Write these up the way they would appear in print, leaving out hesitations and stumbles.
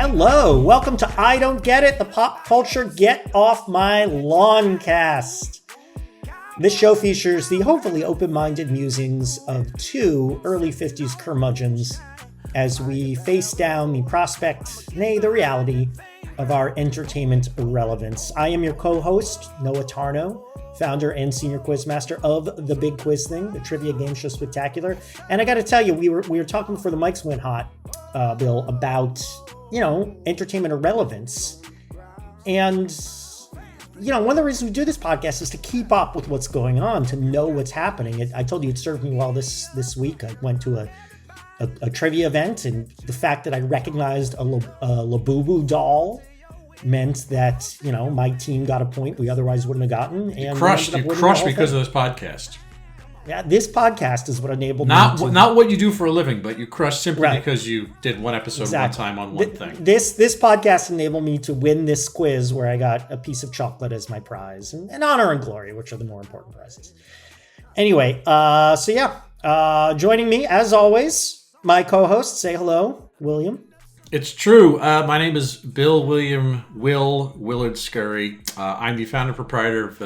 Hello, welcome to I Don't Get It, the pop culture Get Off My Lawn cast. This show features the hopefully open-minded musings of two early 50s curmudgeons as we face down the prospect, nay, the reality, of our entertainment irrelevance. I am your co-host, Noah Tarnow, founder and senior quizmaster of The Big Quiz Thing, the trivia game show spectacular. And I got to tell you, we were talking before the mics went hot, Bill, about, entertainment irrelevance. And, one of the reasons we do this podcast is to keep up with what's going on, to know what's happening. I told you it served me well this week. I went to a trivia event, and the fact that I recognized a Labubu doll meant that, my team got a point we otherwise wouldn't have gotten. And you crushed because of this podcast. Yeah, this podcast is what enabled me to... Not what you do for a living, but you crushed simply because you did one episode one time on one thing. This podcast enabled me to win this quiz where I got a piece of chocolate as my prize, and honor and glory, which are the more important prizes. Anyway, joining me, as always, my co-host. Say hello, William. It's true. My name is Bill Willard Scurry. I'm the founder and proprietor of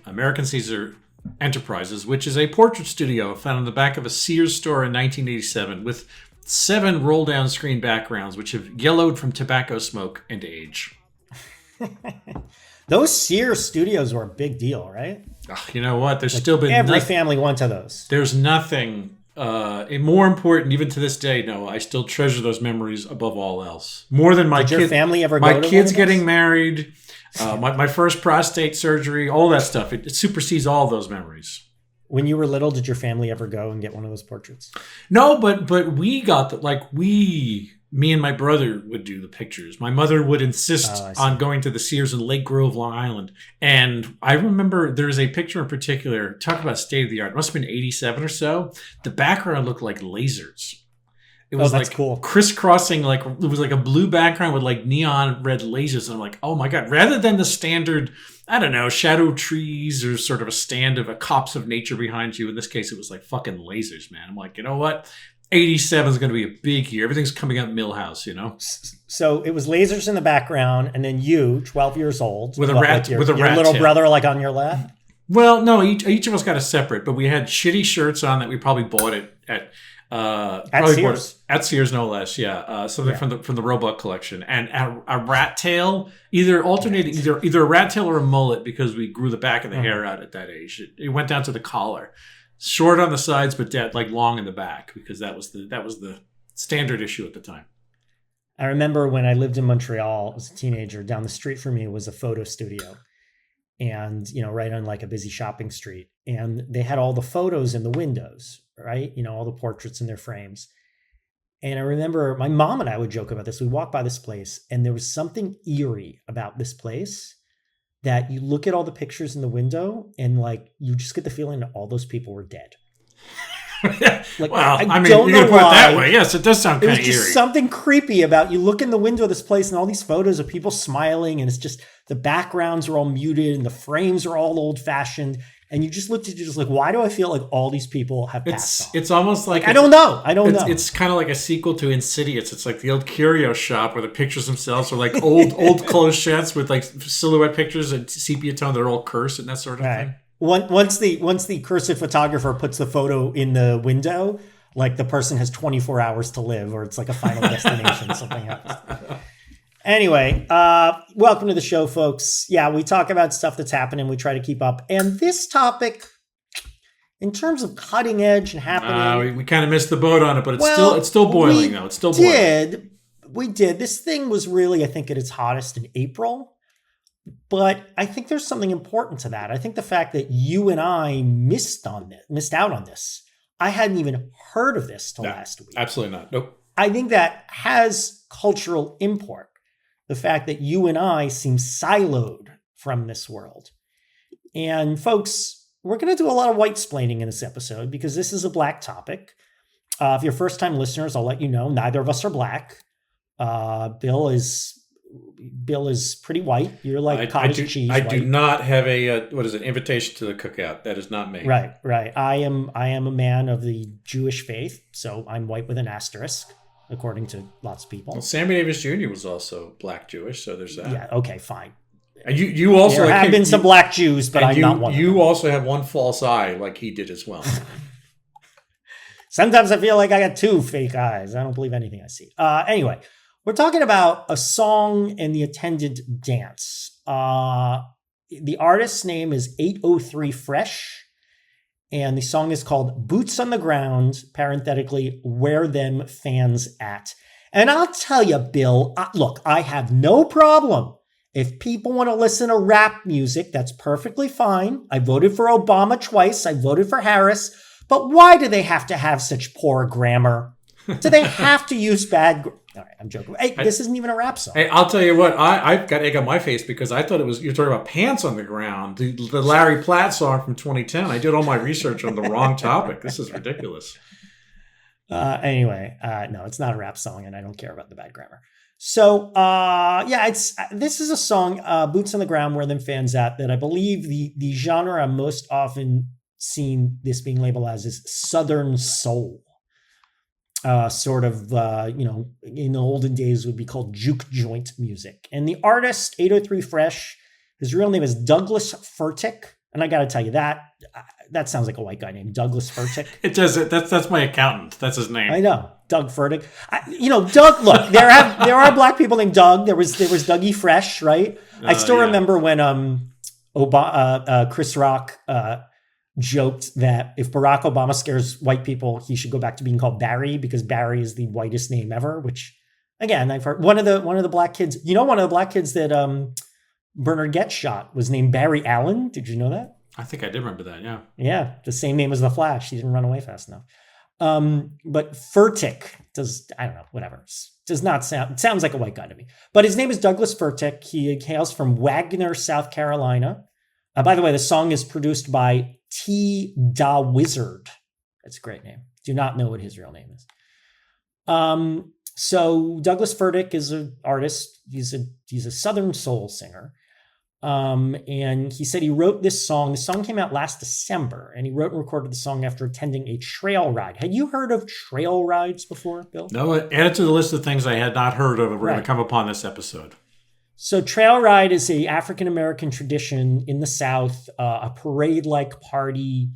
American Caesar Enterprises, which is a portrait studio found in the back of a Sears store in 1987 with 7 roll-down screen backgrounds, which have yellowed from tobacco smoke and age. Those Sears studios were a big deal, right? You know what? There's still been... Every family went to those. There's nothing... more important, even to this day, no, I still treasure those memories above all else. More than Did your family ever go my to kids getting married, my first prostate surgery, all that stuff. It supersedes all those memories. When you were little, did your family ever go and get one of those portraits? No, but we got me and my brother would do the pictures. My mother would insist on going to the Sears in Lake Grove, Long Island. And I remember there's a picture in particular, talk about state of the art. It must have been 87 or so. The background looked like lasers. It was that's cool. Crisscrossing, it was like a blue background with neon red lasers. And I'm like, oh my God, rather than the standard, I don't know, shadow trees or sort of a stand of a copse of nature behind you. In this case, it was like fucking lasers, man. I'm like, you know what? 87 is going to be a big year. Everything's coming up Millhouse, So it was lasers in the background, and then you, 12 years old, with a rat, your rat little tail. brother on your lap. Well, no, each of us got a separate, but we had shitty shirts on that we probably bought it at Sears. At Sears, no less. Yeah, something from the Roebuck collection, and a rat tail, either a rat tail or a mullet, because we grew the back of the hair out at that age. It went down to the collar. Short on the sides, but long in the back, because that was the standard issue at the time. I remember when I lived in Montreal as a teenager, down the street from me was a photo studio, and right on a busy shopping street, and they had all the photos in the windows, right? All the portraits in their frames. And I remember my mom and I would joke about this. We walked by this place, and there was something eerie about this place. That you look at all the pictures in the window and you just get the feeling that all those people were dead. Well, I mean, you're going to put it that way. Yes, it does sound kind of eerie. It was just something creepy about you look in the window of this place and all these photos of people smiling, and it's just the backgrounds are all muted and the frames are all old fashioned. And you just looked at you just why do I feel like all these people have passed on? It's almost I don't know. It's kind of like a sequel to Insidious. It's like the old curio shop where the pictures themselves are old clochettes with silhouette pictures and sepia tone. They're all cursed and that sort of thing. Once the cursive photographer puts the photo in the window, the person has 24 hours to live, or it's like a Final Destination, something happens. Anyway, welcome to the show, folks. Yeah, we talk about stuff that's happening. We try to keep up. And this topic, in terms of cutting edge and happening... we kind of missed the boat on it, but it's still boiling, though. It's still boiling. We did. This thing was really, I think, at its hottest in April. But I think there's something important to that. I think the fact that you and I missed out on this. I hadn't even heard of this till last week. Absolutely not. Nope. I think that has cultural import. The fact that you and I seem siloed from this world. And folks, we're going to do a lot of white-splaining in this episode because this is a black topic. If you're first-time listeners, I'll let you know, neither of us are black. Bill is pretty white. You're cottage cheese. I do not have an invitation to the cookout. That is not me. Right. I am a man of the Jewish faith, so I'm white with an asterisk. according to lots of people. Well, Sammy Davis Jr. was also black Jewish, so there's that. Yeah, okay, fine. And you also there have been some black Jews, but I'm not one of them. You also have one false eye, like he did as well. Sometimes I feel like I got two fake eyes. I don't believe anything I see. Anyway, we're talking about a song and the attendant dance. The artist's name is 803 Fresh, and the song is called Boots on the Ground, parenthetically, Where Them Fans At. And I'll tell you, Bill, look, I have no problem. If people want to listen to rap music, that's perfectly fine. I voted for Obama twice. I voted for Harris. But why do they have to have such poor grammar? Do they have to use bad... All right, I'm joking. Hey, this isn't even a rap song. Hey, I'll tell you what. I've got egg on my face because I thought you're talking about Pants on the Ground, the Larry Platt song from 2010. I did all my research on the wrong topic. This is ridiculous. Anyway, no, it's not a rap song, and I don't care about the bad grammar. So, this is a song, Boots on the Ground, Where Them Fans At, that I believe the genre I'm most often seen this being labeled as is Southern Soul. In the olden days would be called juke joint music. And the artist, 803 Fresh, his real name is Douglas Furtick. And I got to tell you, that sounds like a white guy named Douglas Furtick. It does. That's my accountant. That's his name. I know, Doug Furtick. Doug. Look, there are black people named Doug. There was Dougie Fresh, right? I still remember when Chris Rock joked that if Barack Obama scares white people, he should go back to being called Barry because Barry is the whitest name ever. Which, again, I've heard one of the black kids. One of the black kids that Bernard Getz shot was named Barry Allen. Did you know that? I think I did remember that, yeah. Yeah, the same name as the Flash. He didn't run away fast enough. But Furtick does not sound, it sounds like a white guy to me. But his name is Douglas Furtick. He hails from Wagner, South Carolina. By the way, the song is produced by T. Da Wizard. That's a great name. Do not know what his real name is. So Douglas Furtick is an artist. He's a Southern soul singer. And he said he wrote this song. The song came out last December, and he wrote and recorded the song after attending a trail ride. Had you heard of trail rides before, Bill? No, add it to the list of things I had not heard of. We're going to come upon this episode. So trail ride is a African-American tradition in the South, a parade-like party,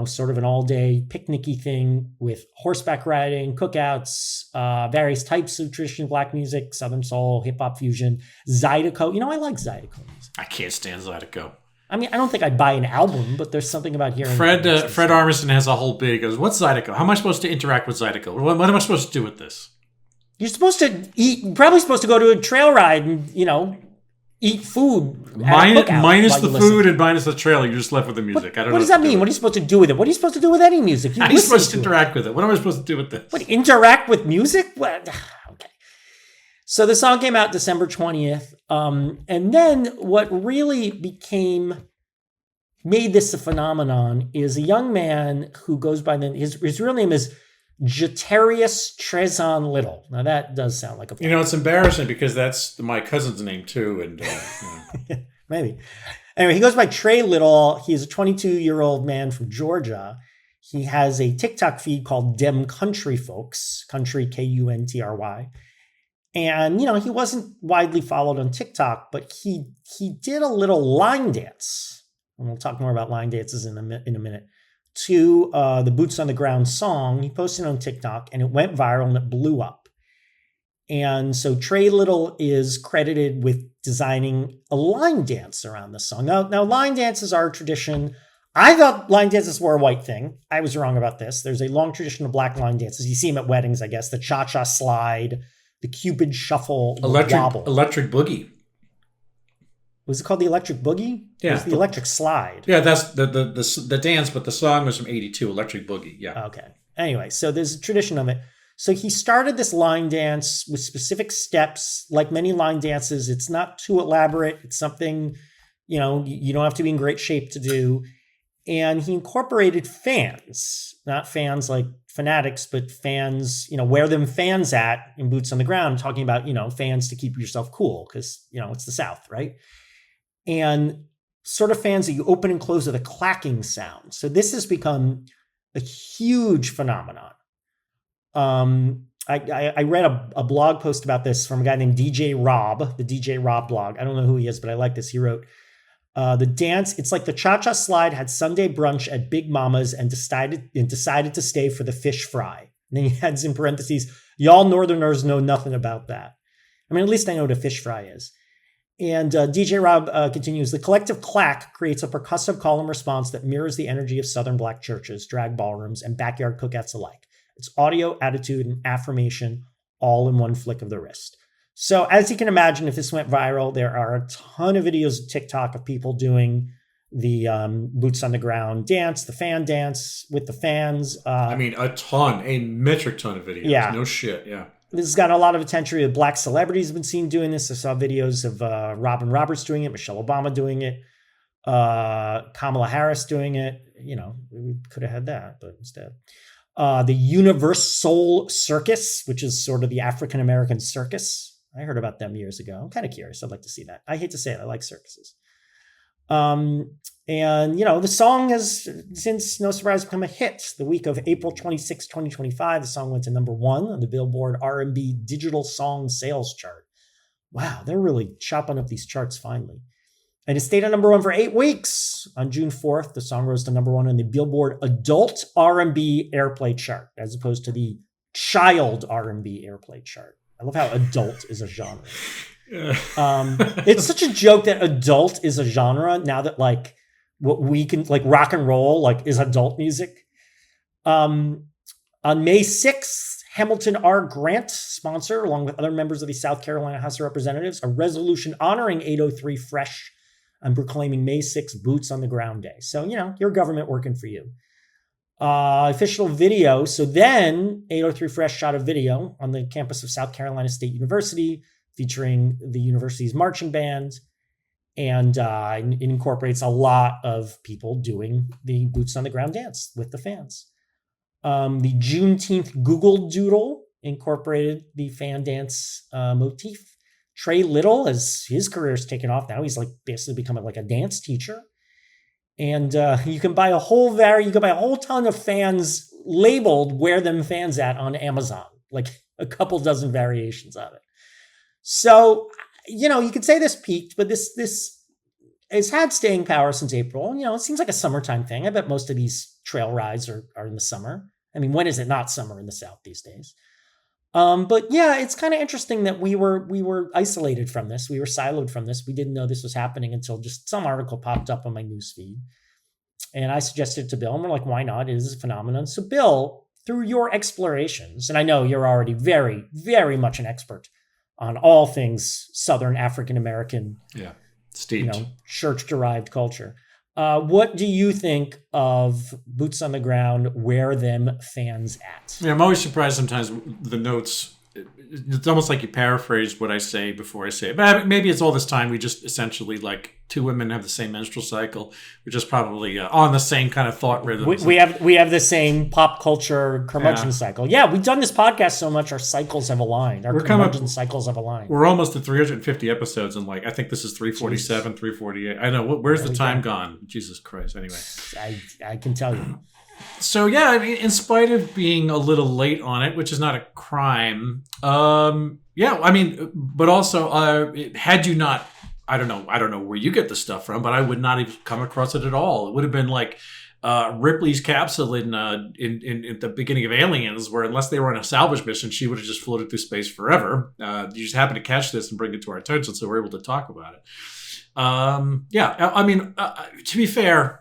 sort of an all-day picnicky thing with horseback riding, cookouts, various types of traditional black music, Southern soul, hip-hop fusion, Zydeco. I like Zydeco music. I can't stand Zydeco. I mean, I don't think I'd buy an album, but there's something about hearing... Fred Armisen has a whole bit. He goes, what's Zydeco? How am I supposed to interact with Zydeco? What am I supposed to do with this? You're supposed to eat, probably supposed to go to a trail ride and, eat food. Minus the food and minus the trail. You're just left with the music. I don't know. What does that mean? What are you supposed to do with it? What are you supposed to do with any music? How are you supposed to interact with it? What am I supposed to do with this? What, interact with music? What? Okay. So the song came out December 20th. And then what really made this a phenomenon is a young man who goes by his real name is Jeterius Trezon Little. Now that does sound like a... it's embarrassing because that's my cousin's name too. And maybe. Anyway, he goes by Trey Little. He's a 22-year-old man from Georgia. He has a TikTok feed called Dem Country Folks, country Kuntry. And, he wasn't widely followed on TikTok, but he did a little line dance. And we'll talk more about line dances in a minute. To the Boots on the Ground song. He posted it on TikTok and it went viral and it blew up. And so Trey Little is credited with designing a line dance around the song. Now line dances are a tradition. I thought line dances were a white thing. I was wrong about this. There's a long tradition of black line dances. You see them at weddings, I guess. The cha-cha slide, the Cupid shuffle, wobble. Electric boogie. Was it called the Electric Boogie? Yeah. It was the Electric Slide. Yeah, that's the dance, but the song was from 82, Electric Boogie. Yeah. Okay. Anyway, so there's a tradition of it. So he started this line dance with specific steps. Like many line dances, it's not too elaborate. It's something, you don't have to be in great shape to do. And he incorporated fans, not fans like fanatics, but fans, where them fans at in Boots on the Ground, talking about, fans to keep yourself cool because, it's the South, right? And sort of fans that you open and close with a clacking sound. So this has become a huge phenomenon. I read a blog post about this from a guy named DJ Rob, the DJ Rob blog. I don't know who he is, but I like this. He wrote, the dance, it's like the cha-cha slide had Sunday brunch at Big Mama's and decided to stay for the fish fry. And then he adds in parentheses, y'all Northerners know nothing about that. I mean, at least I know what a fish fry is. And DJ Rob continues, the collective clack creates a percussive call and response that mirrors the energy of Southern Black churches, drag ballrooms, and backyard cookouts alike. It's audio, attitude, and affirmation all in one flick of the wrist. So as you can imagine, if this went viral, there are a ton of videos of TikTok of people doing the boots on the ground dance, the fan dance with the fans. I mean, a metric ton of videos. Yeah. No shit, yeah. This has gotten a lot of attention. Black celebrities have been seen doing this. I saw videos of Robin Roberts doing it, Michelle Obama doing it, Kamala Harris doing it. You know, we could have had that, but instead. The Universal Circus, which is sort of the African-American circus. I heard about them years ago. I'm kind of curious. I'd like to see that. I hate to say it. I like circuses. And, you know, the song has since, no surprise, become a hit. The week of April 26, 2025, the song went to number 1 on the Billboard R&B Digital Song Sales Chart. Wow, they're really chopping up these charts finally. And it stayed at number 1 for 8 weeks. On June 4th, the song rose to number 1 on the Billboard Adult R&B Airplay Chart, as opposed to the Child R&B Airplay Chart. I love how adult is a genre. It's such a joke that adult is a genre now that like what we can like rock and roll like is adult music. On May 6th, Hamilton R. Grant, sponsor, along with other members of the South Carolina House of Representatives, a resolution honoring 803 Fresh and proclaiming May 6th Boots on the Ground Day. So, you know, your government working for you. Official video. So then 803 Fresh shot a video on the campus of South Carolina State University featuring the university's marching band. And it incorporates a lot of people doing the boots on the ground dance with the fans. The Juneteenth Google Doodle incorporated the fan dance motif. Trey Little, as his career's taken off now, he's like basically becoming like a dance teacher. And you can buy a whole ton of fans labeled "Where Them Fans At" on Amazon, like a couple dozen variations of it. So, you know, you could say this peaked, but this has had staying power since April. You know, it seems like a summertime thing. I bet most of these trail rides are in the summer. I mean, when is it not summer in the South these days? But yeah, it's kind of interesting that we were isolated from this. We were siloed from this. We didn't know this was happening until just some article popped up on my newsfeed. And I suggested it to Bill, and we're like, why not? It is a phenomenon. So Bill, through your explorations, and I know you're already very, very much an expert on all things Southern African-American, steeped, church-derived culture. What do you think of boots on the ground, where them fans at? Yeah, I'm always surprised sometimes the notes. It's almost like you paraphrase what I say before I say it. But maybe it's all this time we just essentially like two women have the same menstrual cycle. We're just probably on the same kind of thought rhythm. We have the same pop culture curmudgeon cycle. Yeah, we've done this podcast so much, our cycles have aligned. Our curmudgeon cycles have aligned. We're almost at 350 episodes, and like I think this is 347, 348. I know. Where's the time gone? Jesus Christ. Anyway, I can tell you. So yeah, I mean, in spite of being a little late on it, which is not a crime, I mean, but also, had you not, I don't know where you get the stuff from, but I would not have come across it at all. It would have been like Ripley's capsule in the beginning of Aliens, where unless they were on a salvage mission, she would have just floated through space forever. You just happen to catch this and bring it to our attention, so we're able to talk about it. I mean, to be fair,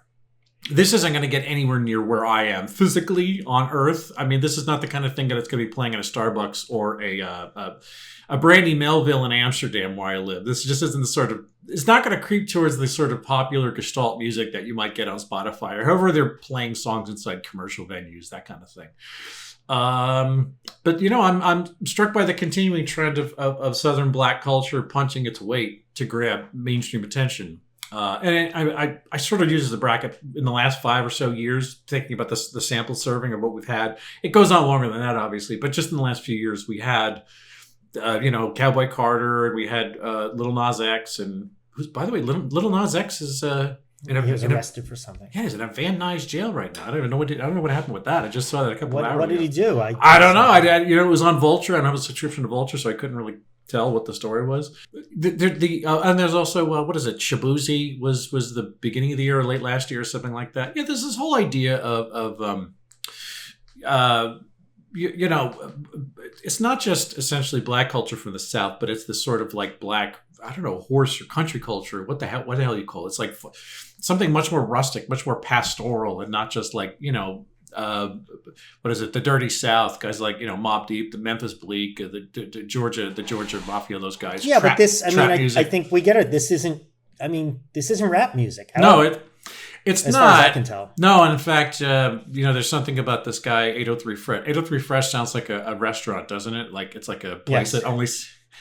this isn't going to get anywhere near where I am physically on Earth. I mean, this is not the kind of thing that it's going to be playing at a Starbucks or a Brandy Melville in Amsterdam where I live. This just isn't the sort of, it's not going to creep towards the sort of popular Gestalt music that you might get on Spotify or however they're playing songs inside commercial venues, that kind of thing. But you know, I'm struck by the continuing trend of Southern Black culture punching its weight to grab mainstream attention. And I sort of use as a bracket in the last 5 or so years, thinking about the sample serving of what we've had. It goes on longer than that, obviously, but just in the last few years, we had, Cowboy Carter, and we had Little Nas X, and who's, by the way, Little Nas X is He was arrested for something. Yeah, he's in a Van Nuys jail right now. I don't know what happened with that. I just saw that a couple of hours ago. What did he do? I don't know. It was on Vulture. I don't have a subscription to Vulture, so I couldn't really tell what the story was. And there's also what is it? Shabuzi was the beginning of the year or late last year or something like that. Yeah, there's this whole idea of it's not just essentially black culture from the South, but it's this sort of like black, I don't know, horse or country culture. What the hell you call it? It's like something much more rustic, much more pastoral, and not just like, what is it? The Dirty South, guys like, Mobb Deep, the Memphis Bleak, the Georgia Mafia, those guys. Yeah, but this, I think we get it. This isn't rap music. It's as not. Far as I can tell. No, and in fact, there's something about this guy, 803 Fresh. 803 Fresh sounds like a restaurant, doesn't it? Like it's like a place that only.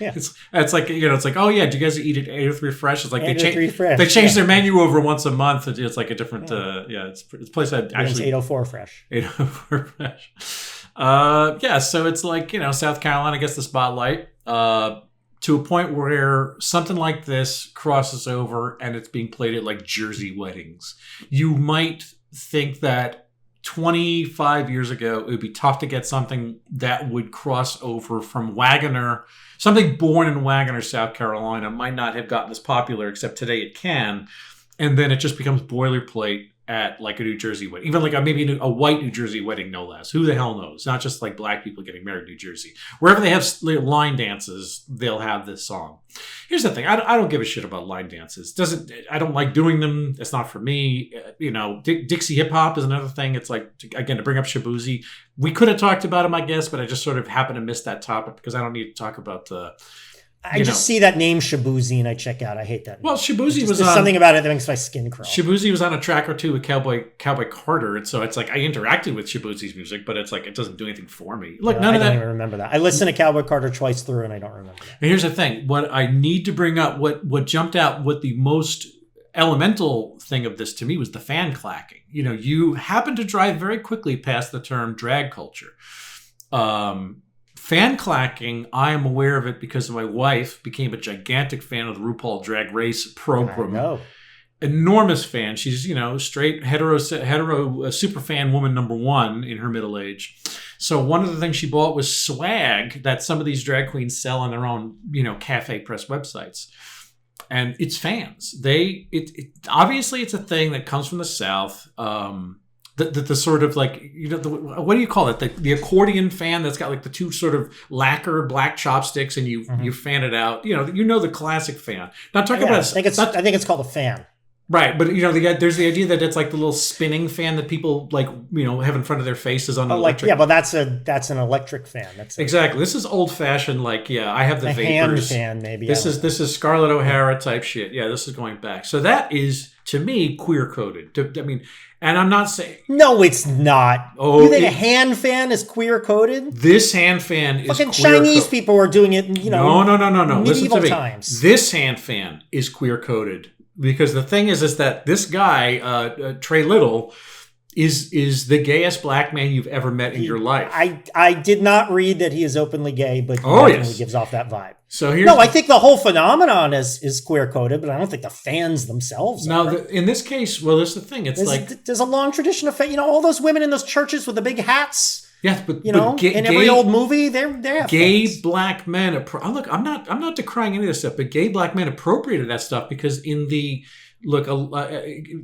Yeah. It's like, it's like, oh yeah, do you guys eat at 803 Fresh? It's like Fresh, they change their menu over once a month. It's like a different, it's a place that actually. 804 Fresh. 804 Fresh. So it's like, South Carolina gets the spotlight to a point where something like this crosses over and it's being played at like Jersey weddings. You might think that 25 years ago, it would be tough to get something that would cross over from Wagoner. Something born in Wagoner, South Carolina might not have gotten as popular, except today it can. And then it just becomes boilerplate at like a New Jersey wedding, even like maybe a white New Jersey wedding, no less. Who the hell knows? Not just like black people getting married in New Jersey. Wherever they have line dances, they'll have this song. Here's the thing. I don't give a shit about line dances. I don't like doing them. It's not for me. Dixie hip hop is another thing. It's like, again, to bring up Shabuzi. We could have talked about him, I guess, but I just sort of happened to miss that topic because I don't need to talk about I just see that name Shabuzi and I check out. I hate that name. Well, Shabuzi there's something about it that makes my skin crawl. Shabuzi was on a track or two with Cowboy Carter, and so it's like I interacted with Shabuzi's music, but it's like it doesn't do anything for me. Look, none of that. I don't even remember that. I listened to Cowboy Carter twice through, and I don't remember that. And here's the thing: what I need to bring up, what jumped out, what the most elemental thing of this to me was the fan clacking. You happen to drive very quickly past the term drag culture. Fan clacking, I am aware of it because my wife became a gigantic fan of the RuPaul Drag Race program. I know. Enormous fan. She's, straight hetero super fan woman number one in her middle age. So one of the things she bought was swag that some of these drag queens sell on their own, cafe press websites. And it's fans. Obviously it's a thing that comes from the South. The sort of like, what do you call it? The accordion fan that's got like the two sort of lacquer black chopsticks and you fan it out. The classic fan. Not talking about. I think it's called a fan. Right, but there's the idea that it's like the little spinning fan that people like have in front of their faces on the electric. But that's an electric fan. Exactly. This is old fashioned. Like I have the hand vapors. fan maybe. This is Scarlett O'Hara type shit. Yeah, this is going back. So that is to me queer coded. And I'm not saying no, it's not. Oh, you think a hand fan is queer coded? This hand fan is fucking Chinese people were doing it. No. Medieval Listen to me. times. This hand fan is queer coded. Because the thing is that this guy, Trey Little, is the gayest black man you've ever met in your life. I did not read that he is openly gay, but he definitely gives off that vibe. So I think the whole phenomenon is queer coded, but I don't think the fans themselves are. In this case, well, that's the thing. There's a long tradition of all those women in those churches with the big hats. Yes, but in every old movie, they're gay fans. Black men. Look, I'm not decrying any of this stuff, but gay black men appropriated that stuff because in the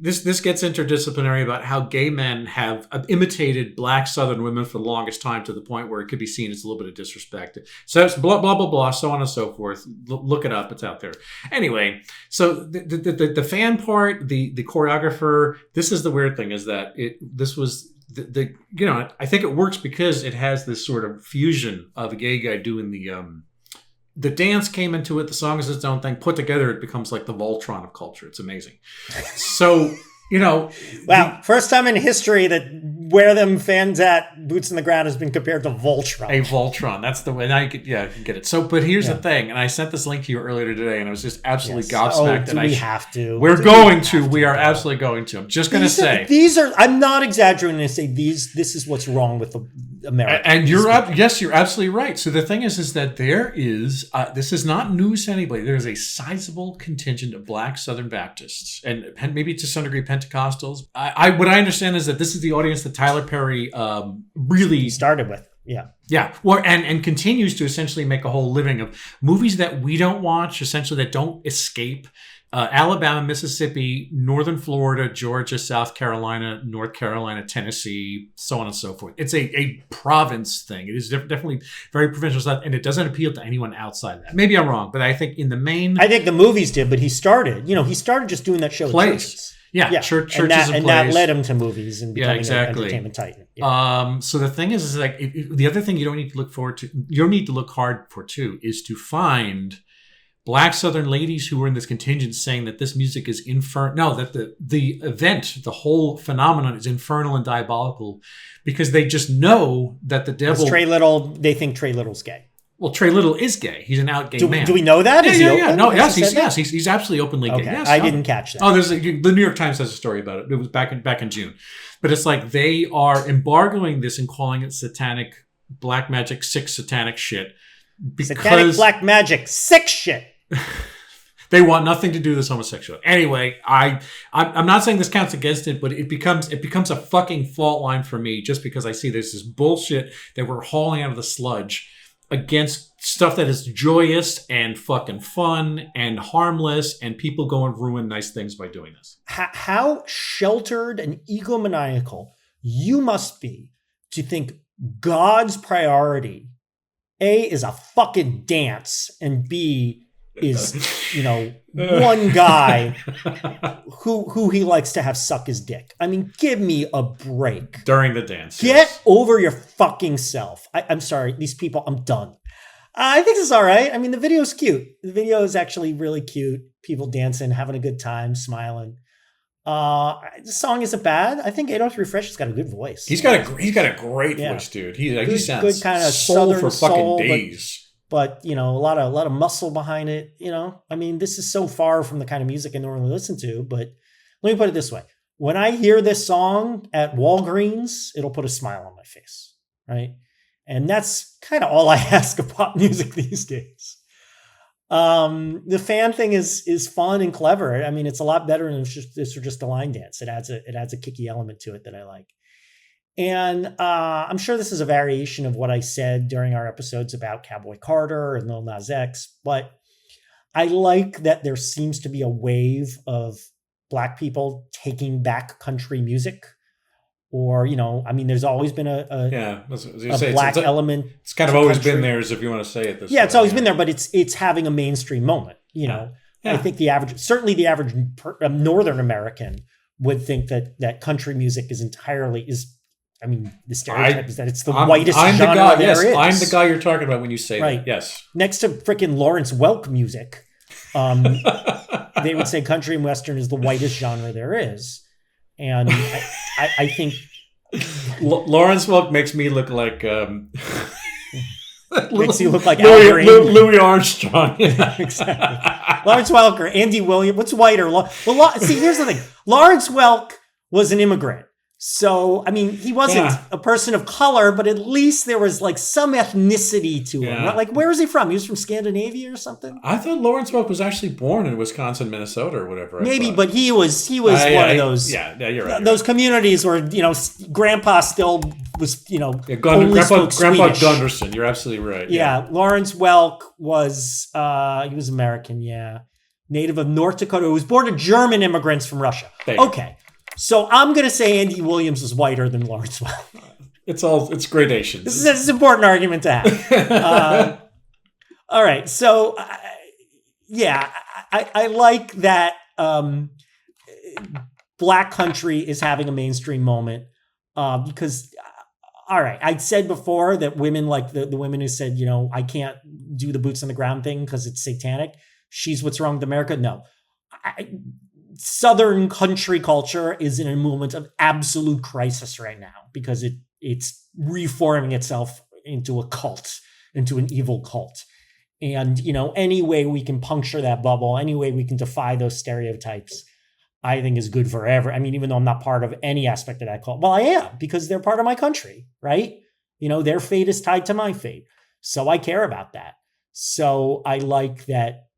this gets interdisciplinary about how gay men have imitated black Southern women for the longest time to the point where it could be seen as a little bit of disrespect. So it's blah blah blah blah, so on and so forth. Look it up; it's out there. Anyway, so the fan part, the choreographer. This is the weird thing: is that this was. I think it works because it has this sort of fusion of a gay guy doing the dance came into it. The song is its own thing. Put together, it becomes like the Voltron of culture. It's amazing. So, wow. First time in history that where them fans at boots in the ground has been compared to Voltron. A Voltron. That's the way. Now you get it. So, but here's the thing. And I sent this link to you earlier today and I was just absolutely gobsmacked. Do we have to? We are absolutely going to. I'm just going to say. I'm not exaggerating to say this is what's wrong with America. And you're you're absolutely right. So the thing is that there is this is not news to anybody. There is a sizable contingent of Black Southern Baptists and maybe to some degree Pentecostals. What I understand is that this is the audience that Tyler Perry really started with. Yeah. Yeah. Well, and continues to essentially make a whole living of movies that we don't watch, essentially that don't escape Alabama, Mississippi, Northern Florida, Georgia, South Carolina, North Carolina, Tennessee, so on and so forth. It's a province thing. It is definitely very provincial stuff, and it doesn't appeal to anyone outside of that. Maybe I'm wrong, but I think in the main... I think the movies did, but he started just doing that show plays. With churches. Yeah, churches and plays. And that led him to movies and becoming an entertainment titan. Yeah. So the thing is like, the other thing you don't need to look hard for too, is to find Black Southern ladies who were in this contingent saying that this music is that the event, the whole phenomenon is infernal and diabolical because they just know that the devil... They think Trey Little's gay. Well, Trey Little is gay. He's an out gay man. Do we know that? Yeah. No, yes, he's absolutely openly gay. Okay. Yes, I didn't catch that. Oh, the New York Times has a story about it. It was back in June. But it's like they are embargoing this and calling it satanic black magic, sick satanic shit. Satanic black magic, sick shit. They want nothing to do with this homosexual. Anyway, I'm not saying this counts against it, but it becomes a fucking fault line for me just because I see there's this bullshit that we're hauling out of the sludge against stuff that is joyous and fucking fun and harmless, and people go and ruin nice things by doing this. How sheltered and egomaniacal you must be to think God's priority, A, is a fucking dance, and B, is, one guy who he likes to have suck his dick. I mean, give me a break. During the dance. Get over your fucking self. I'm sorry, these people, I'm done. I think this is all right. I mean, the video's cute. The video is actually really cute. People dancing, having a good time, smiling. The song isn't bad. I think 803 Fresh has got a good voice. He's got a great voice, dude. He sounds good kind of soul for fucking days. But a lot of muscle behind it. I mean, this is so far from the kind of music I normally listen to. But let me put it this way: when I hear this song at Walgreens, it'll put a smile on my face, right? And that's kind of all I ask of pop music these days. The fan thing is fun and clever. I mean, it's a lot better than this or just a line dance. It adds a kicky element to it that I like. And I'm sure this is a variation of what I said during our episodes about Cowboy Carter and Lil Nas X, but I like that there seems to be a wave of Black people taking back country music. Or, I mean, there's always been a Black element. It's kind of always been there, as if you want to say it this way. Yeah, it's always been there, but it's having a mainstream moment, Yeah. I think the average Northern American would think that country music the stereotype is that it's the whitest genre there is. I'm the guy you're talking about when you say that. Yes. Next to freaking Lawrence Welk music, they would say country and Western is the whitest genre there is. And I think Lawrence Welk makes me look like makes you look like Louis Armstrong. Yeah, exactly. Lawrence Welk or Andy Williams. What's whiter? See, here's the thing. Lawrence Welk was an immigrant. So, I mean, he wasn't a person of color, but at least there was like some ethnicity to him. Right? Like, where is he from? He was from Scandinavia or something? I thought Lawrence Welk was actually born in Wisconsin, Minnesota, or whatever. Maybe, but he was one of those. Yeah, you're right. Those communities where Grandpa still was, Grandpa Gunderson. You're absolutely right. Yeah, Lawrence Welk was he was American. Yeah, native of North Dakota. He was born to German immigrants from Russia. Okay. So I'm going to say Andy Williams was whiter than Lawrence Welk. It's gradations. This is an important argument to have. All right. So, I like that Black country is having a mainstream moment because, all right, I'd said before that women like the women who said, I can't do the boots on the ground thing because it's satanic. She's what's wrong with America. No. Southern country culture is in a moment of absolute crisis right now because it's reforming itself into a cult, into an evil cult. And, any way we can puncture that bubble, any way we can defy those stereotypes, I think is good forever. I mean, even though I'm not part of any aspect of that cult. Well, I am because they're part of my country, right? Their fate is tied to my fate. So I care about that. So I like that,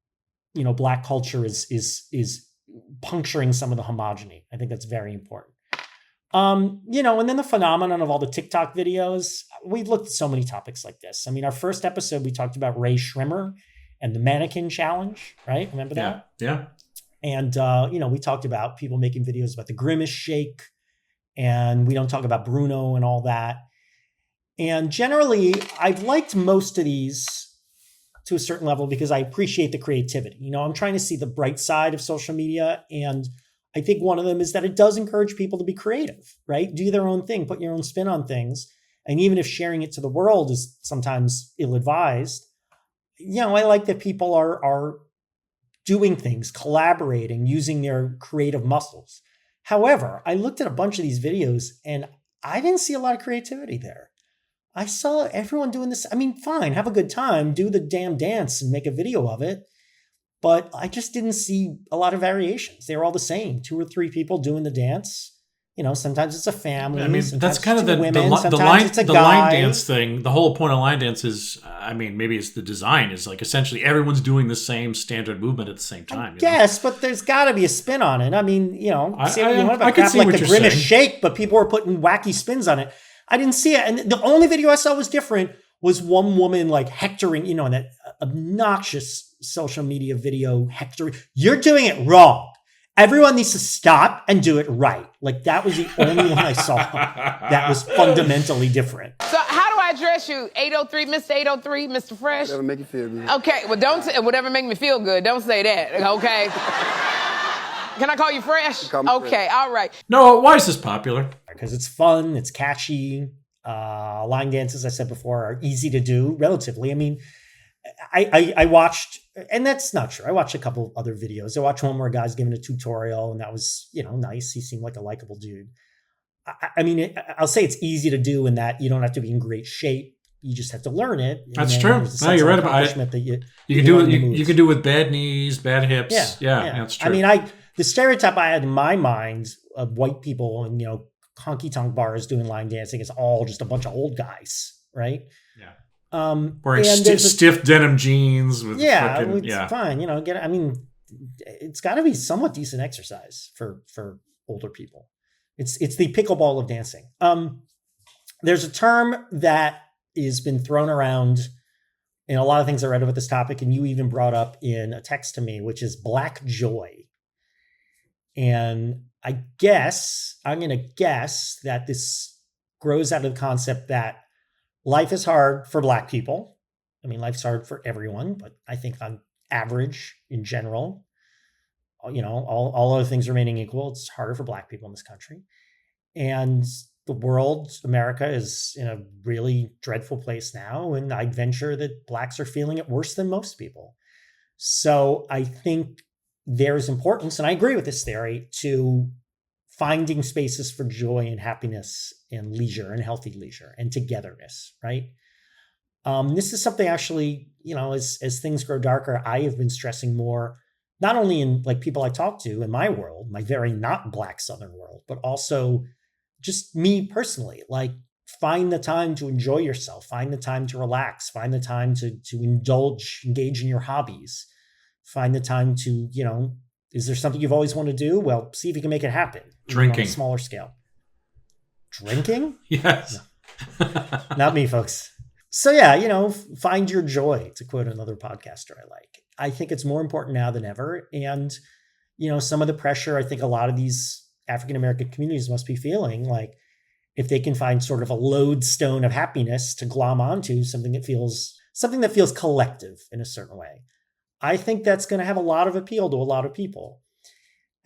Black culture is puncturing some of the homogeny. I think that's very important. And then the phenomenon of all the TikTok videos. We've looked at so many topics like this. I mean, our first episode, we talked about Ray Schrimmer and the mannequin challenge, right? Remember that? Yeah. And, we talked about people making videos about the Grimace Shake, and we don't talk about Bruno and all that. And generally, I've liked most of these to a certain level because I appreciate the creativity. I'm trying to see the bright side of social media. And I think one of them is that it does encourage people to be creative, right? Do their own thing, put your own spin on things. And even if sharing it to the world is sometimes ill-advised, I like that people are doing things, collaborating, using their creative muscles. However, I looked at a bunch of these videos and I didn't see a lot of creativity there. I saw everyone doing this. I mean, fine, have a good time, do the damn dance and make a video of it. But I just didn't see a lot of variations. They were all the same. 2 or 3 people doing the dance. Sometimes it's a family. I mean, that's kind of the line dance thing. The whole point of line dance is, maybe it's the design is like essentially everyone's doing the same standard movement at the same time. Yes, but there's got to be a spin on it. I mean, say what you want about crap like the Grimace Shake, but people were putting wacky spins on it. I didn't see it. And the only video I saw was different was one woman like hectoring, in that obnoxious social media video hectoring. You're doing it wrong. Everyone needs to stop and do it right. Like that was the only one I saw that was fundamentally different. So how do I address you? 803, Mr. 803, Mr. Fresh? Whatever make you feel good. Okay, well don't say whatever make me feel good. Don't say that, okay? Can I call you Fresh? Call me okay, Fresh. All right. No, why is this popular? Because it's fun, it's catchy. Line dances, I said before, are easy to do relatively. I mean, I watched, and that's not true. I watched a couple other videos. I watched one where a guy's giving a tutorial, and that was, nice. He seemed like a likable dude. I'll say it's easy to do in that you don't have to be in great shape. You just have to learn it. That's true. No, you're right about it. You can do it. You can do it with bad knees, bad hips. Yeah, that's true. The stereotype I had in my mind of white people and honky tonk bars doing line dancing is all just a bunch of old guys, right? Yeah. Wearing stiff denim jeans with fine. It's got to be somewhat decent exercise for older people. It's the pickleball of dancing. There's a term that has been thrown around in a lot of things I read about this topic, and you even brought up in a text to me, which is black joy. And I'm going to guess that this grows out of the concept that life is hard for Black people. Life's hard for everyone, but I think on average, in general, all other things remaining equal, it's harder for Black people in this country. And the world, America, is in a really dreadful place now. And I'd venture that Blacks are feeling it worse than most people. So I think there's importance, and I agree with this theory, to finding spaces for joy and happiness and leisure and healthy leisure and togetherness, right? This is something actually, as things grow darker, I have been stressing more, not only in like people I talk to in my world, my very not Black Southern world, but also just me personally, like find the time to enjoy yourself, find the time to relax, find the time to engage in your hobbies, find the time to, is there something you've always wanted to do? Well, see if you can make it happen. Drinking. On a smaller scale. Drinking? Yes. No, not me, folks. So yeah, find your joy, to quote another podcaster I like. I think it's more important now than ever. And, some of the pressure I think a lot of these African-American communities must be feeling, like if they can find sort of a lodestone of happiness to glom onto, something that feels collective in a certain way. I think that's going to have a lot of appeal to a lot of people.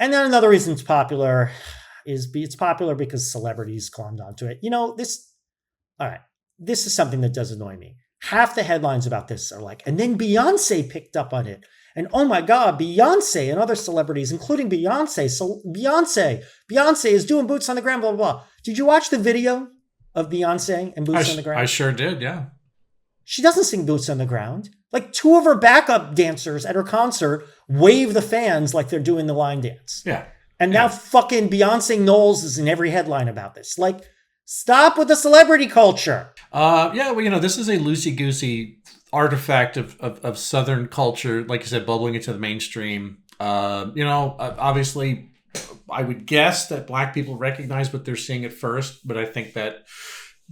And then another reason it's popular is it's popular because celebrities glommed onto it. This is something that does annoy me. Half the headlines about this are like, and then Beyonce picked up on it. And oh my God, Beyonce and other celebrities, including Beyonce. So Beyonce is doing boots on the ground, blah, blah, blah. Did you watch the video of Beyonce and boots on the ground? I sure did, yeah. She doesn't sing boots on the ground. Like 2 of her backup dancers at her concert wave the fans like they're doing the line dance. Yeah. And now fucking Beyonce Knowles is in every headline about this. Like, Stop with the celebrity culture. Yeah, well, this is a loosey-goosey artifact of Southern culture, like you said, bubbling into the mainstream. Obviously, I would guess that Black people recognize what they're seeing at first, but I think that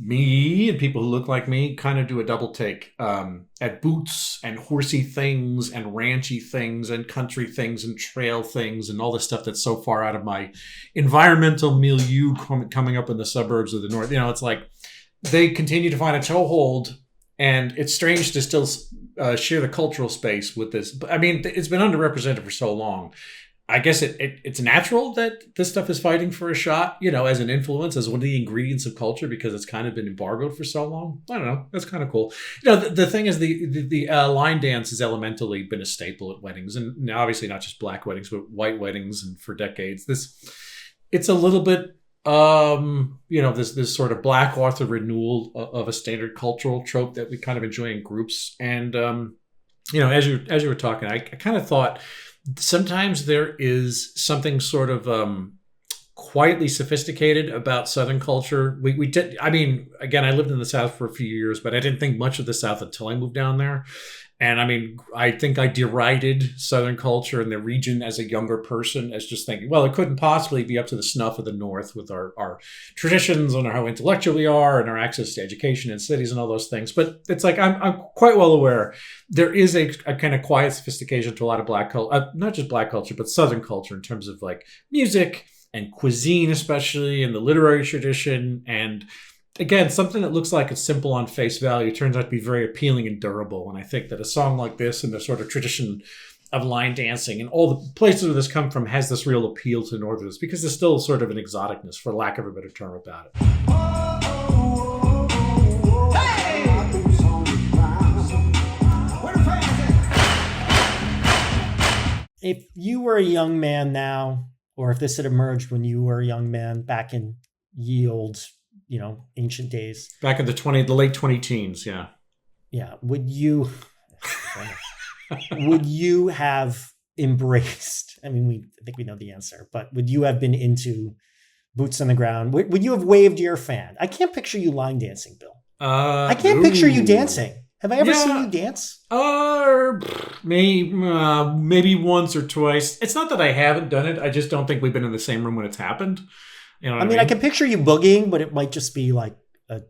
me and people who look like me kind of do a double take at boots and horsey things and ranchy things and country things and trail things and all this stuff that's so far out of my environmental milieu coming up in the suburbs of the north. It's like they continue to find a toehold, and it's strange to still share the cultural space with this. But I mean, it's been underrepresented for so long. I guess it's natural that this stuff is fighting for a shot, as an influence, as one of the ingredients of culture, because it's kind of been embargoed for so long. I don't know. That's kind of cool. The thing is, the line dance has elementally been a staple at weddings, and obviously not just Black weddings, but white weddings, and for decades. It's a little bit, this sort of Black author renewal of a standard cultural trope that we kind of enjoy in groups. And as you were talking, I kind of thought, sometimes there is something sort of quietly sophisticated about Southern culture. We did. I mean, again, I lived in the South for a few years, but I didn't think much of the South until I moved down there. And I mean, I think I derided Southern culture in the region as a younger person, as just thinking, well, it couldn't possibly be up to the snuff of the North with our traditions and how intellectual we are and our access to education in cities and all those things. But it's like, I'm quite well aware there is a kind of quiet sophistication to a lot of Black culture, not just Black culture, but Southern culture in terms of like music and cuisine, especially, and the literary tradition. And again, something that looks like it's simple on face value turns out to be very appealing and durable. And I think that a song like this and the sort of tradition of line dancing and all the places where this come from has this real appeal to Northerners, because there's still sort of an exoticness, for lack of a better term, about it. If you were a young man now, or if this had emerged when you were a young man back in ye olde, ancient days. Back in the late 20 teens, yeah. Yeah. Would you have embraced, I think we know the answer, but would you have been into boots on the ground? Would you have waved your fan? I can't picture you line dancing, Bill. I can't picture you dancing. Have I ever seen you dance? Maybe once or twice. It's not that I haven't done it. I just don't think we've been in the same room when it's happened. You know what I mean? I can picture you boogieing, but it might just be like a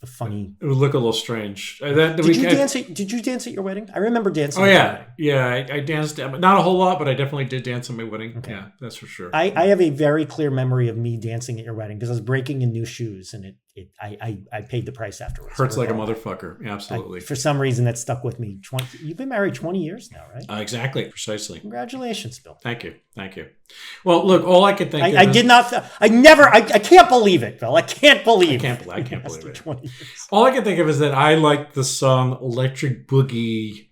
funny. It would look a little strange. Did you dance at your wedding? I remember dancing. Oh yeah, I danced, not a whole lot, but I definitely did dance at my wedding. Okay. Yeah, that's for sure. I have a very clear memory of me dancing at your wedding because I was breaking in new shoes, and I paid the price afterwards. Hurts like a motherfucker. Yeah, absolutely. For some reason, that stuck with me. You've been married 20 years now, right? Exactly, precisely. Congratulations, Bill. Thank you. Well, look, all I could think of I can't believe it, Bill. I can't believe it. 20 years. All I can think of is that I like the song Electric Boogie,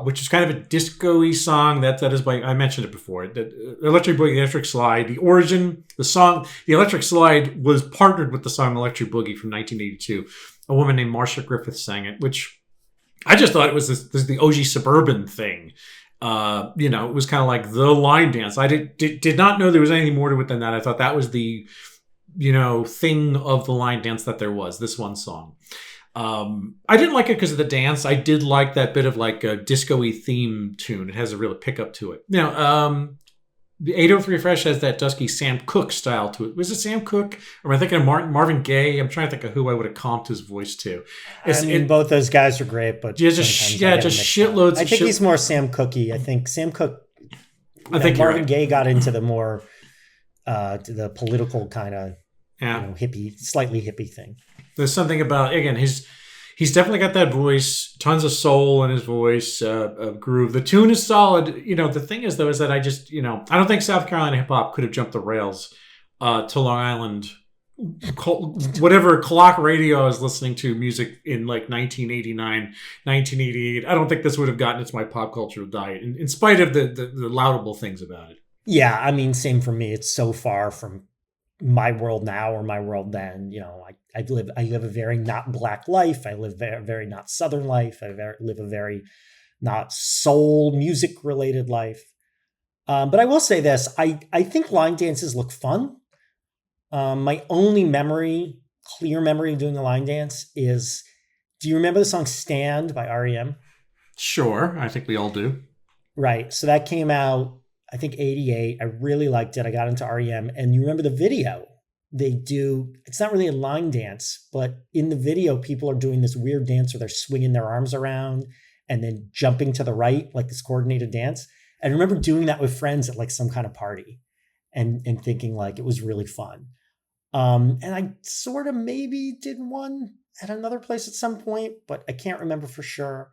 which is kind of a disco-y song. That is by, I mentioned it before. The Electric Boogie, the Electric Slide, the origin, the song, the Electric Slide was partnered with the song Electric Boogie from 1982. A woman named Marcia Griffith sang it, which I just thought it was the OG suburban thing. It was kind of like the line dance. I did not know there was anything more to it than that. I thought that was the, thing of the line dance that there was, this one song. I didn't like it because of the dance. I did like that bit of like a disco-y theme tune. It has a real pickup to it. Now, the 803 Fresh has that dusky Sam Cooke style to it. Was it Sam Cooke? Or am I thinking of Marvin Gaye? I'm trying to think of who I would have comped his voice to. Both those guys are great, but just shitloads. I think he's more Sam Cooke-y. I think Sam Cooke. Marvin Gaye got into the more the political kind of hippie, slightly hippie thing. There's something about, again, he's definitely got that voice, tons of soul in his voice, groove. The tune is solid. The thing is, though, is that I just, I don't think South Carolina hip hop could have jumped the rails to Long Island. Whatever clock radio I was listening to music in like 1989, 1988. I don't think this would have gotten into my pop cultural diet, in spite of the laudable things about it. Yeah, same for me. It's so far from my world now or my world then. I live a very not Black life. I live a very not Southern life. I live a very not soul music related life. But I will say this: I think line dances look fun. My only clear memory of doing a line dance is, do you remember the song Stand by REM? Sure. I think we all do. Right. So that came out, I think, 88. I really liked it. I got into REM. And you remember the video? It's not really a line dance, but in the video, people are doing this weird dance where they're swinging their arms around and then jumping to the right, like this coordinated dance. And I remember doing that with friends at like some kind of party and thinking like it was really fun. And I sort of maybe did one at another place at some point, but I can't remember for sure.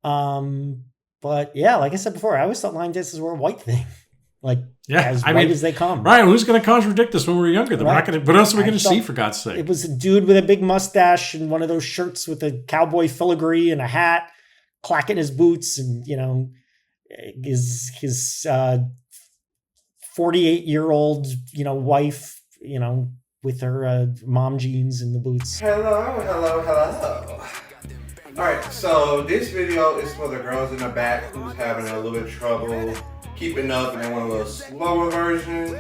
But yeah, like I said before, I always thought line dances were a white thing. Like, as white as they come. Ryan, who's going to contradict us when we were younger? We're not gonna, what else are we going to see, for God's sake? It was a dude with a big mustache and one of those shirts with a cowboy filigree and a hat, clacking his boots, and, you know, his 48-year-old, you know, wife, you know, with her mom jeans and the boots. Hello. All right, so this video is for the girls in the back who's having a little bit of trouble keeping up and they want a little slower version.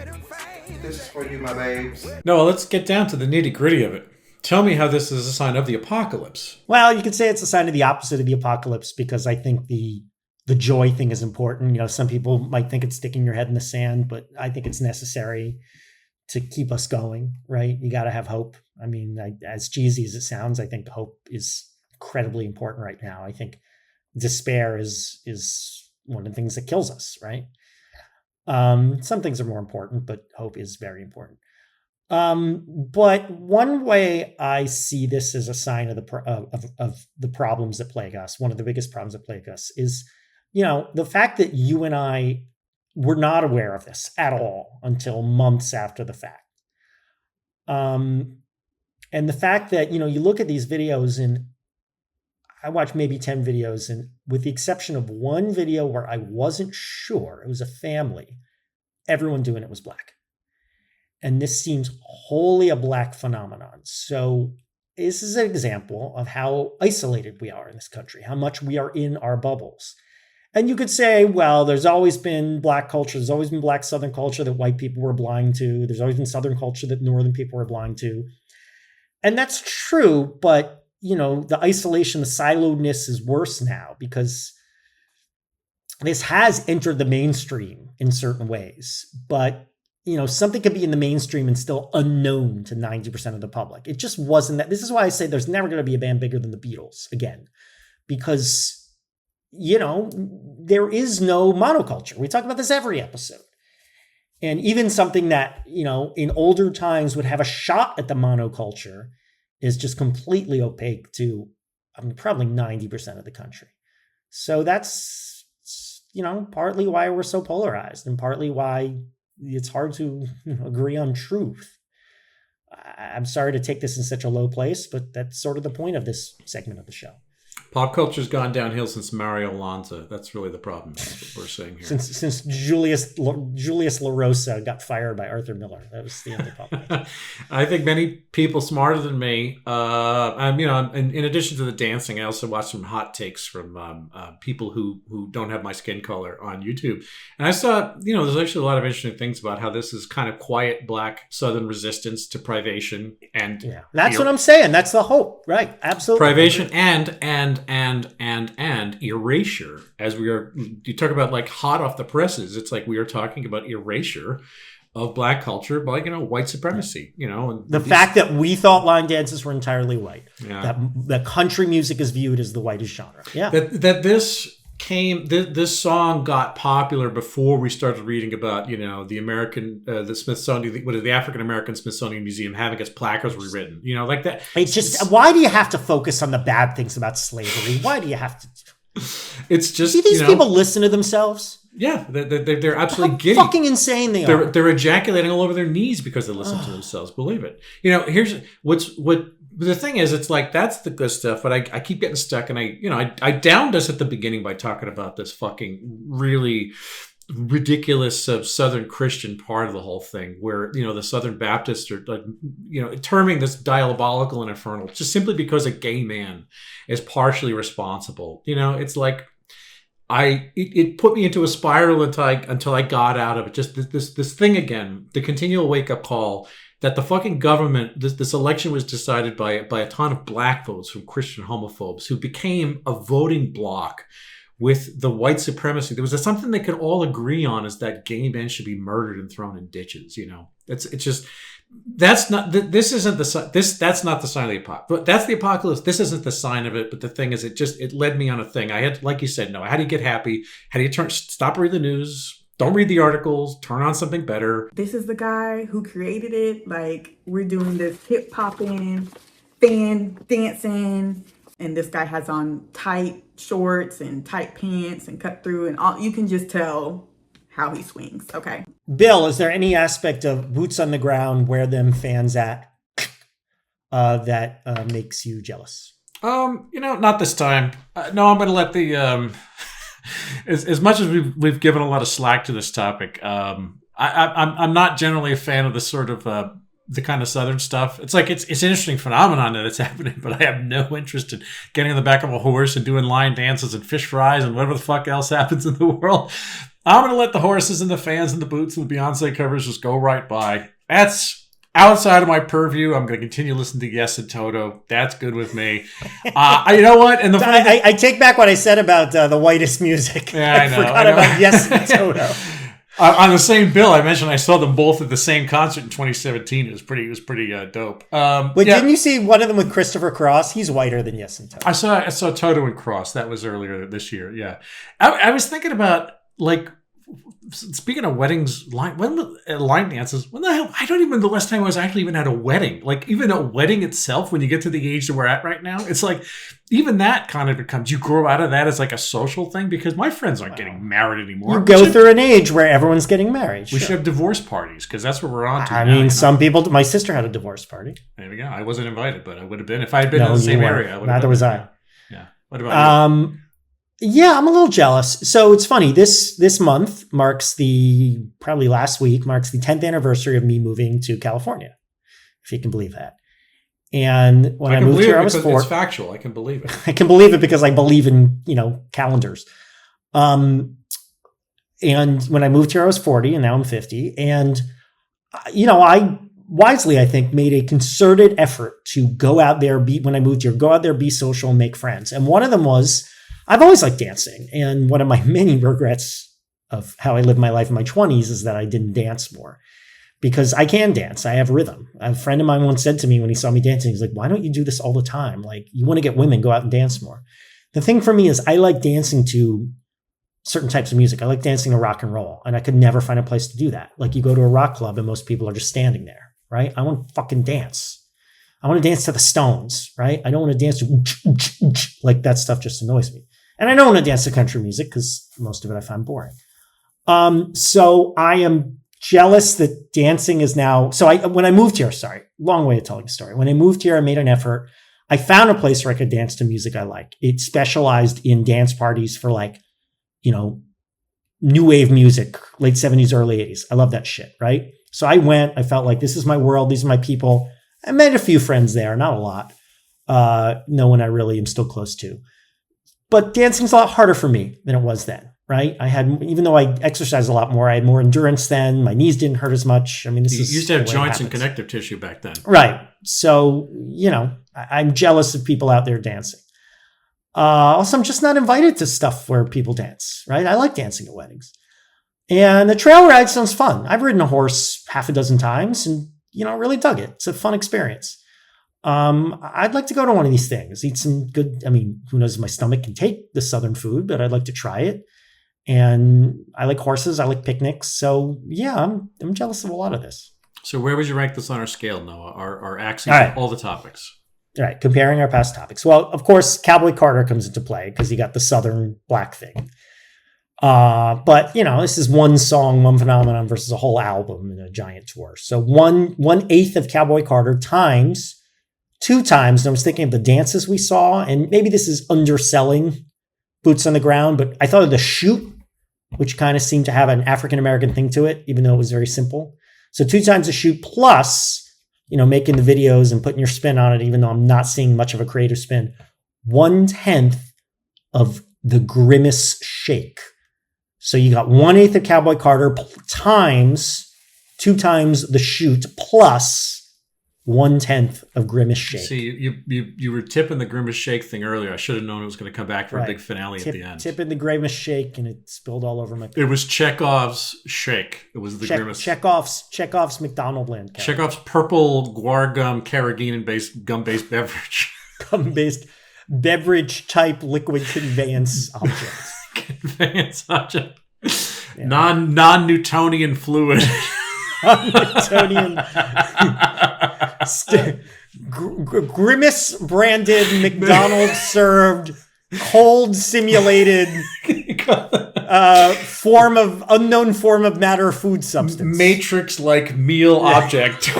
This is for you, my babes. No, let's get down to the nitty-gritty of it. Tell me how this is a sign of the apocalypse. Well, you could say it's a sign of the opposite of the apocalypse, because I think the joy thing is important. You know, some people might think it's sticking your head in the sand, but I think it's necessary to keep us going, right? You got to have hope. I mean, as cheesy as it sounds, I think hope is incredibly important right now. I think despair is one of the things that kills us, right? Some things are more important, but hope is very important. But one way I see this as a sign of the problems that plague us, one of the biggest problems that plague us, is, you know, the fact that you and I were not aware of this at all until months after the fact. And the fact that, you know, you look at these videos, and I watched maybe 10 videos, and with the exception of one video where I wasn't sure, it was a family, everyone doing it was black. And this seems wholly a black phenomenon. So this is an example of how isolated we are in this country, how much we are in our bubbles. And you could say, well, there's always been black culture. There's always been black Southern culture that white people were blind to. There's always been Southern culture that Northern people were blind to. And that's true, but you know, the isolation, the siloedness is worse now, because this has entered the mainstream in certain ways. But, you know, something could be in the mainstream and still unknown to 90% of the public. It just wasn't that. This is why I say there's never going to be a band bigger than the Beatles again, because, you know, there is no monoculture. We talk about this every episode. And even something that, you know, in older times would have a shot at the monoculture is just completely opaque to, I mean, probably 90% of the country. So that's, you know, partly why we're so polarized, and partly why it's hard to agree on truth. I'm sorry to take this in such a low place, but that's sort of the point of this segment of the show. Pop culture's gone downhill since Mario Lanza. That's really the problem. That's what we're saying here. Since Julius LaRosa got fired by Arthur Miller, that was the other problem. I think many people smarter than me. You know, in addition to the dancing, I also watched some hot takes from people who don't have my skin color on YouTube, and I saw, you know, there's actually a lot of interesting things about how this is kind of quiet black Southern resistance to privation, and yeah, that's what I'm saying. That's the hope, right? Absolutely, privation and erasure. As you talk about like hot off the presses, it's like we are talking about erasure of black culture by, you know, white supremacy, you know. And the fact that we thought line dances were entirely white, that country music is viewed as the whitest genre. Yeah. That this song got popular before we started reading about, you know, the Smithsonian, the African American Smithsonian Museum having its placards rewritten, you know, like that. It's just, why do you have to focus on the bad things about slavery? Why do you have to? It's just, see these people listen to themselves. Yeah, they're absolutely giddy. Fucking insane they are. They're ejaculating all over their knees because they listen to themselves. Believe it. You know, here's what the thing is. It's like, that's the good stuff, but I keep getting stuck, and I downed us at the beginning by talking about this fucking really ridiculous Southern Christian part of the whole thing, where, you know, the Southern Baptists are, like, you know, terming this diabolical and infernal just simply because a gay man is partially responsible. You know, it's like, it put me into a spiral until I got out of it. Just this thing again, the continual wake up call that the fucking government, this election was decided by a ton of black votes from Christian homophobes who became a voting bloc with the white supremacy. There was something they could all agree on, is that gay men should be murdered and thrown in ditches. It's just, that's not the sign of the apocalypse. But that's the apocalypse. This isn't the sign of it. But the thing is, it led me on a thing. I had, like you said, how do you get happy? How do you stop reading the news? Don't read the articles. Turn on something better. This is the guy who created it. Like, we're doing this hip hopping, fan dancing, and this guy has on tight shorts and tight pants and cut through, and all. You can just tell how he swings. Okay. Bill, is there any aspect of boots on the ground, where them fans at, that makes you jealous? Not this time. No, I'm going to let the as much as we've given a lot of slack to this topic. I'm not generally a fan of the sort of the kind of Southern stuff. It's like it's an interesting phenomenon that it's happening, but I have no interest in getting on the back of a horse and doing line dances and fish fries and whatever the fuck else happens in the world. I'm going to let the horses and the fans and the boots and the Beyonce covers just go right by. That's outside of my purview. I'm going to continue listening to Yes and Toto. That's good with me. You know what? And I take back what I said about the whitest music. Yeah, I know. Forgot about Yes and Toto. On the same bill, I mentioned I saw them both at the same concert in 2017. It was pretty dope. Didn't you see one of them with Christopher Cross? He's whiter than Yes and Toto. I saw Toto and Cross. That was earlier this year. Yeah, I was thinking about, like, speaking of weddings, line dances. When the hell? I don't even remember the last time I was actually even at a wedding. Like, even a wedding itself, when you get to the age that we're at right now, it's like even that kind of becomes, you grow out of that as like a social thing, because my friends aren't getting married anymore. You go through an age where everyone's getting married. We should have divorce parties, because that's what we're on to. I mean, some people. My sister had a divorce party. There we go. I wasn't invited, but I would have been if I had been in the same area. Neither was I. Yeah. What about you? Yeah, I'm a little jealous. So it's funny. This month probably last week marks the 10th anniversary of me moving to California, if you can believe that. And when I moved here, I was 4. It's factual. I can believe it. I can believe it because I believe in, calendars. And when I moved here, I was 40, and now I'm 50. And, I wisely, I think, made a concerted effort to go out there, be social, and make friends. And one of them was, I've always liked dancing. And one of my many regrets of how I lived my life in my 20s is that I didn't dance more, because I can dance. I have rhythm. A friend of mine once said to me when he saw me dancing, he's like, why don't you do this all the time? Like, you want to get women, go out and dance more. The thing for me is I like dancing to certain types of music. I like dancing to rock and roll, and I could never find a place to do that. Like, you go to a rock club and most people are just standing there, right? I want to fucking dance. I want to dance to the Stones, right? I don't want to dance to like that stuff just annoys me. And I don't want to dance to country music because most of it I find boring. So I am jealous that dancing is now. So when I moved here, long way of telling the story. When I moved here, I made an effort. I found a place where I could dance to music I like. It specialized in dance parties for new wave music, late 70s, early 80s. I love that shit, right? So I went. I felt like this is my world. These are my people. I made a few friends there, not a lot. No one I really am still close to. But dancing's a lot harder for me than it was then, right? Even though I exercised a lot more, I had more endurance then. My knees didn't hurt as much. I mean, you used to have joints and connective tissue back then. Right. So, I'm jealous of people out there dancing. Also, I'm just not invited to stuff where people dance, right? I like dancing at weddings. And the trail ride sounds fun. I've ridden a horse half a dozen times and, really dug it. It's a fun experience. I'd like to go to one of these things, eat some good, who knows if my stomach can take the Southern food, but I'd like to try it. And I like horses. I like picnics. So yeah, I'm jealous of a lot of this. So where would you rank this on our scale, Noah? Our axes, all the topics. All right. Comparing our past topics. Well, of course, Cowboy Carter comes into play because he got the Southern black thing. But this is one song, one phenomenon versus a whole album in a giant tour. So 1/8 of Cowboy Carter times 2 times, and I was thinking of the dances we saw, and maybe this is underselling Boots on the Ground, but I thought of the shoot, which kind of seemed to have an African-American thing to it, even though it was very simple. So 2 times the shoot plus, making the videos and putting your spin on it, even though I'm not seeing much of a creative spin. 1/10 of the Grimace Shake. So you got 1/8 of Cowboy Carter times 2 times the shoot plus 1/10 of Grimace Shake. See, you were tipping the Grimace Shake thing earlier. I should have known it was going to come back for a big finale at the end. Tipping the Grimace Shake, and it spilled all over my. It was Chekhov's Shake. It was the Grimace. Chekhov's McDonald Land. Chekhov's purple guar gum carrageenan-based gum-based beverage. Gum-based beverage type liquid conveyance object. Conveyance object. Yeah. Non-Newtonian fluid. Newtonian. Grimace branded McDonald's served cold simulated unknown form of matter food substance. Matrix like meal object.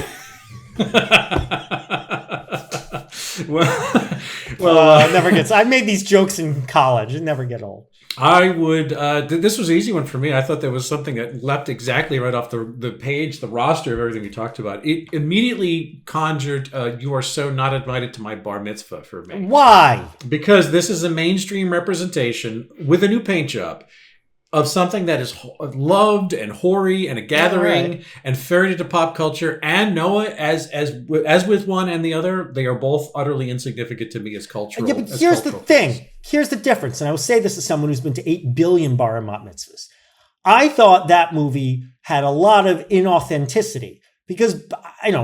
Well, it never gets. I made these jokes in college. It never get old. I would. This was an easy one for me. I thought there was something that leapt exactly right off the page, the roster of everything we talked about. It immediately conjured, "You are so not invited to my bar mitzvah" for me. Why? Because this is a mainstream representation with a new paint job of something that is loved and hoary and a gathering and ferried into pop culture. And Noah, as with one and the other, they are both utterly insignificant to me as cultural. Yeah, but here's the thing. Here's the difference. And I will say this as someone who's been to 8 billion bar and bat mitzvahs. I thought that movie had a lot of inauthenticity because,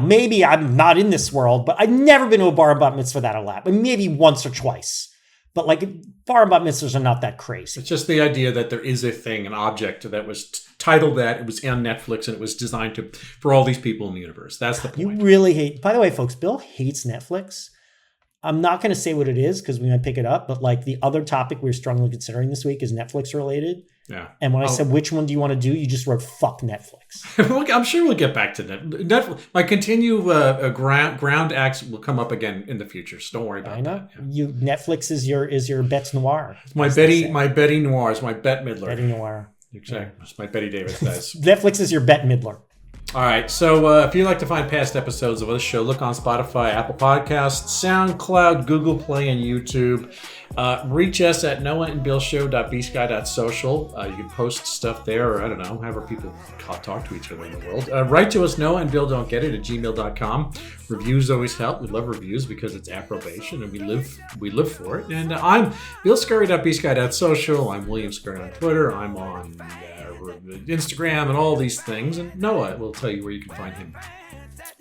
maybe I'm not in this world, but I've never been to a bar and bat mitzvah that a lot, but maybe once or twice. But bar and bat mitzvahs are not that crazy. It's just the idea that there is a thing, an object that was titled that. It was on Netflix and it was designed for all these people in the universe. That's the point. You really hate. By the way, folks, Bill hates Netflix. I'm not going to say what it is because we might pick it up. But the other topic we're strongly considering this week is Netflix related. Yeah. And when I said which one do you want to do, you just wrote "fuck Netflix." I'm sure we'll get back to Netflix. My ground acts will come up again in the future, so don't worry about that. Yeah. Netflix is your bête noire. My Betty Noir is my Bette Midler. Betty Noir. Exactly. It's my Betty Davis says. Netflix is your Bette Midler. All right. So if you'd like to find past episodes of this show, look on Spotify, Apple Podcasts, Soundcloud, Google Play, and YouTube. Reach us at noahandbillshow.bsky.social. You can post stuff there, or I don't know, however people talk to each other in the world. Write to us, noahandbilldon'tget@gmail.com. Reviews always help. We love reviews because it's approbation, and we live for it. And I'm billscurry.bsky.social. I'm William Scurry on Twitter. I'm on Instagram and all these things. And Noah will tell you where you can find him.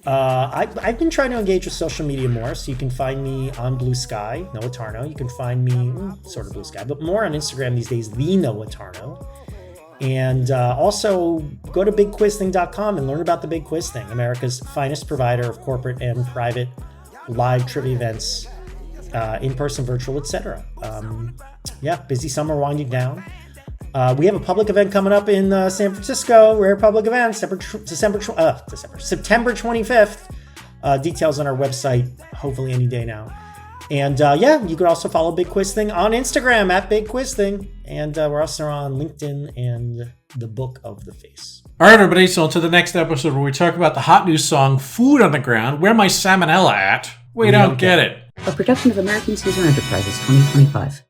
I've been trying to engage with social media more, so you can find me on Blue Sky, Noah Tarnow. You can find me sort of Blue Sky, but more on Instagram these days, the Noah Tarnow. And also go to bigquizthing.com and learn about the Big Quiz Thing, America's finest provider of corporate and private live trivia events, in-person, virtual, etc. Busy summer winding down. We have a public event coming up in San Francisco, Rare Public Event, September 25th. Details on our website, hopefully any day now. And you can also follow Big Quiz Thing on Instagram at Big Quiz Thing. And we're also on LinkedIn and the Book of the Face. All right, everybody. So to the next episode where we talk about the hot new song, Food on the Ground. Where my salmonella at? We don't get it. A production of American Caesar Enterprises 2025.